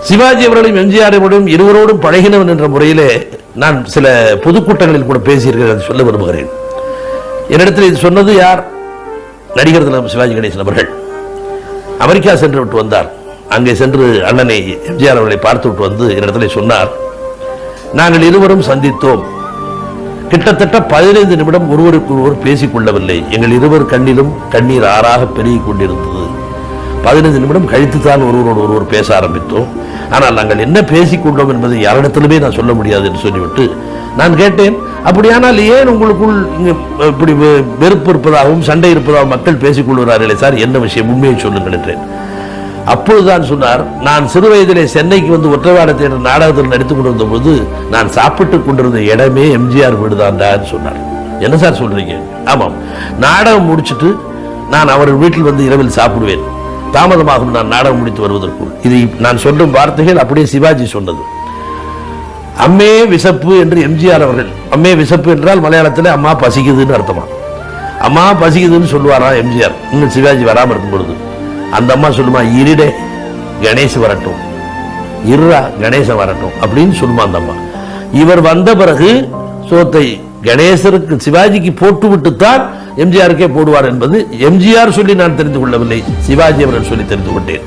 சிவாஜி அவர்களையும் எம்ஜிஆரையும் இருவரோடும் பழகினவன் என்ற முறையிலே நான் சில பொதுக்கூட்டங்களில் கூட பேசியிருக்கிறேன், சொல்ல விரும்புகிறேன். என்னிடத்தில் இது சொன்னது யார்? நடிகர் திலகம் சிவாஜி கணேசன் அவர்கள் அமெரிக்கா சென்று விட்டு வந்தார். அங்கே சென்று அண்ணனை எம்ஜிஆர் அவர்களை பார்த்து விட்டு வந்து என்னிடத்தில் சொன்னார், நாங்கள் இருவரும் சந்தித்தோம். கிட்டத்தட்ட 15 நிமிடம் ஒருவருக்கு ஒருவர் பேசிக் கொள்ளவில்லை. எங்கள் இருவர் கண்ணிலும் கண்ணீர் ஆறாக பெருகிக் கொண்டிருந்தது. 15 நிமிடம் கழித்துத்தான் ஒருவரோடு ஒருவர் பேச ஆரம்பித்தோம். ஆனால் நாங்கள் என்ன பேசிக்கொண்டோம் என்பதை யாரிடத்திலுமே நான் சொல்ல முடியாது என்று சொல்லிவிட்டு நான் கேட்டேன், அப்படியானால் ஏன் உங்களுக்குள் இப்படி வெறுப்பு இருப்பதாகவும் சண்டை இருப்பதாகவும் மக்கள் பேசிக் கொள்கிறார்களே சார், என்ன விஷயம், உண்மையை சொல்லுங்கள் என்றேன். அப்பொழுதுதான் சொன்னார், நான் சிறு வயதிலே சென்னைக்கு வந்து ஒற்றைவாடத்தை என்ற நாடகத்தில் நடித்துக் கொண்டிருந்த போது நான் சாப்பிட்டுக் கொண்டிருந்த இடமே எம்ஜிஆர் வீடுதான் சொன்னார். என்ன சார் சொல்றீங்க? ஆமாம், நாடகம் முடிச்சுட்டு நான் அவர் வீட்டில் வந்து இரவில் சாப்பிடுவேன். தாமதமாகும் நான் நாடகம் முடித்து வருவதற்குள். இது நான் சொல்லும் வார்த்தைகள் அப்படியே சிவாஜி சொன்னது. அம்மே விசப்பு என்று எம்ஜிஆர் அவர்கள், அம்மே விசப்பு என்றால் மலையாளத்தில் அம்மா பசிக்குதுன்னு அர்த்தமா. அம்மா பசிக்குதுன்னு சொல்லுவாரா எம்ஜிஆர். இன்னும் சிவாஜி வராமல் இருக்கும் பொழுது அந்த அம்மா சொல்லுமா, இருடே கணேஷ் வரட்டும், இருரா கணேசன் வரட்டும் அப்படின்னு சொல்லுமா அந்த அம்மா. இவர் வந்த பிறகு சோத்தை கணேசருக்கு சிவாஜிக்கு போட்டு விட்டுத்தான் எம்ஜிஆருக்கே போடுவார் என்பது எம்ஜிஆர் சொல்லி நான் தெரிந்து கொள்ளவில்லை, சிவாஜி அவர்கள் சொல்லி தெரிந்து கொண்டேன்.